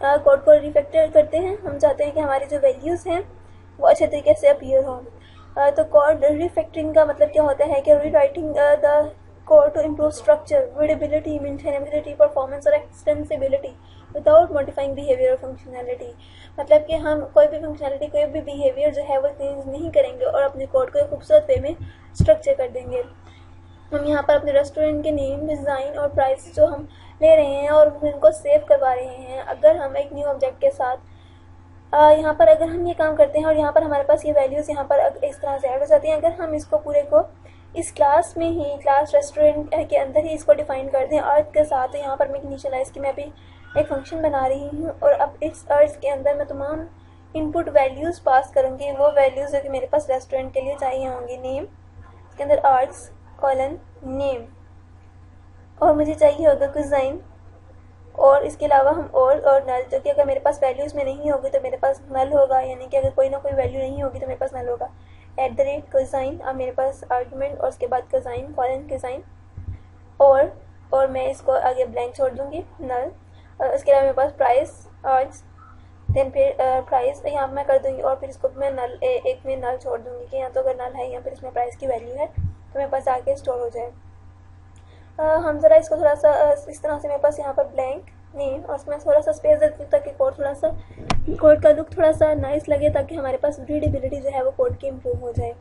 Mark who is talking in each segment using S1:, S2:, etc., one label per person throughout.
S1: Code को refactor करते हैं। हम चाहते हैं कि हमारी जो वैल्यूज़ हैं वो अच्छे तरीके से अपीयर हों। तो कोड रिफैक्टरिंग का मतलब क्या होता है कि rewriting the code to improve structure, readability, maintainability, performance और एक्सटेंसिबिलिटी विदाउट मॉडिफाइंग बिहेवियर और फंक्शनैलिटी। मतलब कि हम कोई भी फंक्शनैलिटी, कोई भी बिहेवियर जो है वो चेंज नहीं करेंगे और अपने कोड को एक खूबसूरत वे में स्ट्रक्चर कर देंगे। हम यहाँ पर अपने रेस्टोरेंट के नेम, डिज़ाइन और प्राइस जो हम ले रहे हैं और इनको सेव करवा रहे हैं, अगर हम एक न्यू ऑब्जेक्ट के साथ यहाँ पर अगर हम ये काम करते हैं और यहाँ पर हमारे पास ये वैल्यूज़ यहाँ पर इस तरह से ऐड हो जाती हैं, अगर हम इसको पूरे को इस क्लास में ही, क्लास रेस्टोरेंट के अंदर ही इसको डिफाइन कर दें अर्थ के साथ, तो यहाँ पर मैं इनिशियलाइज की मैं भी एक फंक्शन बना रही हूँ और अब इस अर्थ के अंदर मैं तमाम इनपुट वैल्यूज़ पास करूँगी, वो वैल्यूज़ जो कि मेरे पास रेस्टोरेंट के लिए चाहिए होंगी। नेम, इसके अंदर आर्ट्स कॉलन नेम, और मुझे चाहिए होगा डिज़ाइन, और इसके अलावा हम और नल, जो कि अगर मेरे पास वैल्यूज़ में नहीं होगी तो मेरे पास नल होगा, यानी कि अगर कोई ना कोई वैल्यू नहीं होगी तो मेरे पास नल होगा। एट द रेट डिज़ाइन, अब मेरे पास आर्गूमेंट और उसके बाद डिज़ाइन कॉलन डिज़ाइन, और मैं इसको आगे ब्लैंक छोड़ दूँगी नल। और इसके अलावा मेरे पास प्राइस आर्ट्स, देन फिर प्राइस यहाँ मैं कर दूँगी और फिर इसको मैं नल एक में नल छोड़ दूँगी कि यहाँ तो अगर नल है या फिर इसमें प्राइस की वैल्यू है तो मेरे पास आके स्टोर हो जाए। हम ज़रा इसको थोड़ा सा इस तरह से, मेरे पास यहाँ पर ब्लैंक नेम और उसमें थोड़ा सा स्पेस देती हूँ ताकि कोड थोड़ा सा, कोड का लुक थोड़ा सा नाइस लगे, ताकि हमारे पास रीडेबिलिटी जो है वो कोड की इम्प्रूव हो जाए।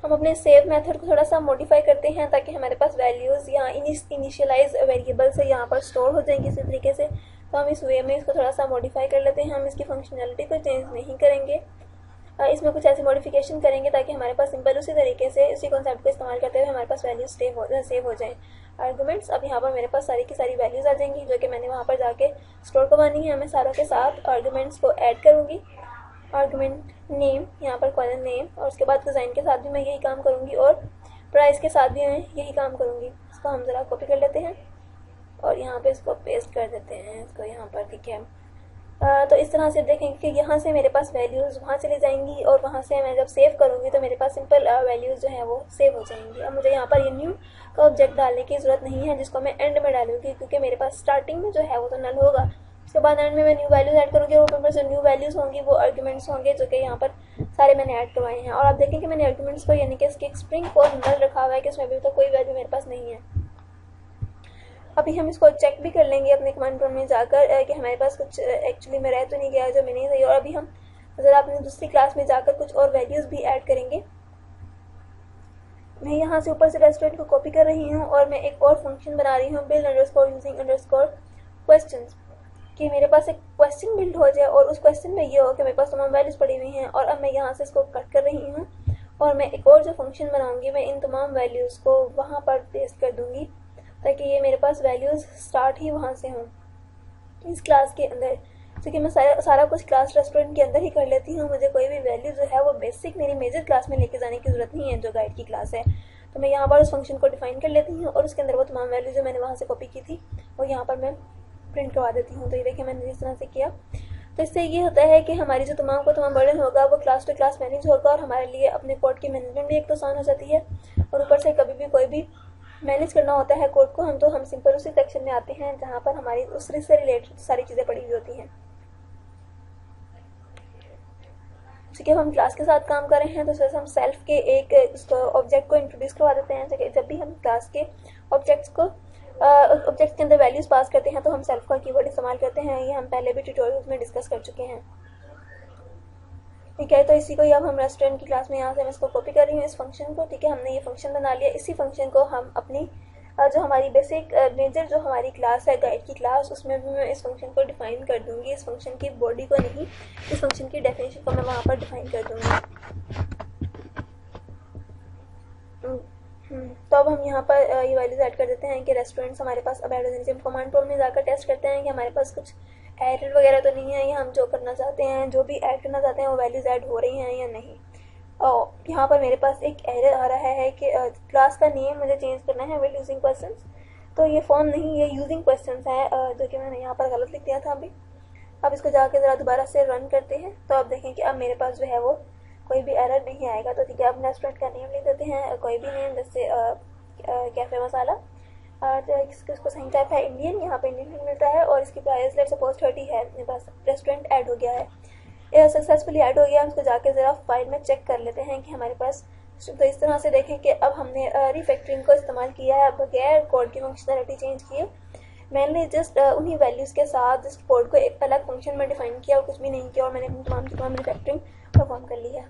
S1: हम अपने सेव मेथड को थोड़ा सा मॉडिफाई करते हैं ताकि हमारे पास वैल्यूज़ यहाँ इनिशियलाइज वेरिएबल से यहाँ पर स्टोर हो जाएंगी इसी तरीके से। तो हम इस वे में इसको थोड़ा सा मॉडिफाई कर लेते हैं। हम इसकी फंक्शनैलिटी को चेंज नहीं करेंगे, इसमें कुछ ऐसी मॉडिफिकेशन करेंगे ताकि हमारे पास सिंपल उसी तरीके से उसी कॉन्सेप्ट को इस्तेमाल करते हुए हमारे पास वैल्यूज सेव हो जाएँ। आर्गूमेंट्स, अब यहाँ पर मेरे पास सारी की सारी वैल्यूज़ आ जाएंगी जो कि मैंने वहाँ पर जाके स्टोर करवानी है। मैं सारों के साथ आर्गूमेंट्स को ऐड करूँगी। आर्गूमेंट नेम, यहाँ पर कॉलन नेम, और उसके बाद डिज़ाइन के साथ भी मैं यही काम करूँगी और प्राइस के साथ भी मैं यही काम करूँगी। इसको हम ज़रा कॉपी कर लेते हैं और यहाँ पे इसको पेस्ट कर देते हैं इसको यहाँ पर, ठीक है। तो इस तरह से देखेंगे कि यहाँ से मेरे पास वैल्यूज़ वहाँ चली जाएंगी और वहाँ से मैं जब सेव करूँगी तो मेरे पास सिंपल वैल्यूज़ जो हैं वो सेव हो जाएंगी। अब मुझे यहाँ पर ये न्यू का ऑब्जेक्ट डालने की ज़रूरत नहीं है जिसको मैं एंड में डालूँगी, क्योंकि मेरे पास स्टार्टिंग में जो है वो तो नल होगा, उसके बाद एंड में मैं न्यू वैल्यूज़ ऐड करूँगी और ऊपर से न्यू वैल्यूज़ होंगी, वो आर्गूमेंट्स होंगे जो कि यहाँ पर सारे मैंने ऐड करवाए हैं। और आप देखें कि मैंने आर्गूमेंट्स को यानी कि इसकी स्ट्रिंग को नल रखा हुआ है कि उसमें अभी तो कोई वैल्यू मेरे पास नहीं है। अभी हम इसको चेक भी कर लेंगे अपने कमांड प्रॉम्प्ट में जाकर कि हमारे पास कुछ एक्चुअली में रह तो नहीं गया जो मैं नहीं सही। और अभी हम ज़रा अपनी दूसरी क्लास में जाकर कुछ और वैल्यूज़ भी ऐड करेंगे। मैं यहाँ से ऊपर से रेस्टोरेंट को कॉपी कर रही हूँ और मैं एक और फंक्शन बना रही हूँ, build underscore using underscore questions, कि मेरे पास एक क्वेश्चन बिल्ड हो जाए और उस क्वेश्चन में ये हो कि मेरे पास तमाम वैल्यूज़ पड़ी हुई हैं। और अब मैं यहाँ से इसको कट कर रही हूँ और मैं एक और जो फंक्शन बनाऊँगी, मैं इन तमाम वैल्यूज़ को वहाँ पर पेस्ट कर दूँगी ताकि ये मेरे पास वैल्यूज़ स्टार्ट ही वहाँ से हों इस क्लास के अंदर। क्योंकि मैं सारा कुछ क्लास रेस्टोरेंट के अंदर ही कर लेती हूँ, मुझे कोई भी वैल्यू जो है वो बेसिक मेरी मेजर क्लास में लेके जाने की ज़रूरत नहीं है जो गाइड की क्लास है। तो मैं यहाँ पर उस फंक्शन को डिफाइन कर लेती हूँ और उसके अंदर वो तमाम वैल्यू जो मैंने वहाँ से कॉपी की थी वो यहाँ पर मैं प्रिंट करवा देती हूँ। तो ये देखिए मैंने जिस तरह से किया, तो इससे ये होता है कि हमारी जो तमाम बर्डन होगा वो क्लास टू क्लास मैनेज होगा और हमारे लिए अपने कोड की मैनेजमेंट भी एक तो आसान हो जाती है। और ऊपर से कभी भी कोई भी मैनेज करना होता है कोड को हम सिंपल उसी सेक्शन में आते हैं जहाँ पर हमारी उससे से रिलेटेड सारी चीज़ें पड़ी हुई होती हैं। क्योंकि हम क्लास के साथ काम कर रहे हैं तो हम सेल्फ के एक ऑब्जेक्ट को इंट्रोड्यूस करवा देते हैं। जब भी हम क्लास के ऑब्जेक्ट्स के अंदर वैल्यूज़ पास करते हैं तो हम सेल्फ का कीवर्ड इस्तेमाल करते हैं। ये हम पहले भी ट्यूटोरियल्स में डिस्कस कर चुके हैं, ठीक है। तो इसी को अब हम रेस्टोरेंट की क्लास में यहाँ से मैं इसको कॉपी कर रही हूँ इस फंक्शन को, ठीक है। हमने ये फंक्शन बना लिया, इसी फंक्शन को हम अपनी जो हमारी बेसिक मेजर जो हमारी क्लास है गाइड की क्लास, उसमें भी मैं इस फंक्शन को डिफाइन कर दूँगी। इस फंक्शन की बॉडी को नहीं, इस फंक्शन की डेफिनेशन को मैं वहाँ पर डिफाइन कर दूँगी। तो अब हम यहाँ पर ये वैल्यूज़ ऐड कर देते हैं कि रेस्टोरेंट्स हमारे पास अब ऐड हो जाए। हम कमांड प्रॉम्प्ट में जाकर टेस्ट करते हैं कि हमारे पास कुछ एरर वगैरह तो नहीं है, या हम जो करना चाहते हैं, जो भी ऐड करना चाहते हैं वो वैल्यूज़ ऐड हो रही हैं या नहीं। और यहाँ पर मेरे पास एक एरर आ रहा है कि क्लास का नेम मुझे चेंज करना है विद यूजिंग क्वेश्चंस। तो ये फॉर्म नहीं, ये यूजिंग क्वेश्चंस है जो कि मैंने यहाँ पर गलत लिख दिया था अभी। अब इसको जाके ज़रा दोबारा से रन करते हैं तो अब देखें कि अब मेरे पास जो है वो कोई भी एरर नहीं आएगा। तो ठीक है, अब रेस्टोरेंट का नेम लिख देते हैं, कोई भी नेम, जैसे कैफ़े मसाला। और इसको सही टाइप है इंडियन, यहाँ पे इंडियन मिल रहा है और इसकी प्राइस लेट सपोज 30 है। मेरे पास रेस्टोरेंट ऐड हो गया है, ये सक्सेसफुली ऐड हो गया। हम इसको जाके ज़रा फाइल में चेक कर लेते हैं कि हमारे पास, तो इस तरह से देखें कि अब हमने रीफैक्टरिंग को इस्तेमाल किया है बगैर कोड की फंक्शनलिटी चेंज किए। मैंने जस्ट उन्हीं वैल्यूज़ के साथ जस्ट कोड को एक अलग फंक्शन में डिफाइन किया और कुछ भी नहीं किया, और मैंने अपनी तमाम रीफैक्टरिंग परफॉर्म कर ली है।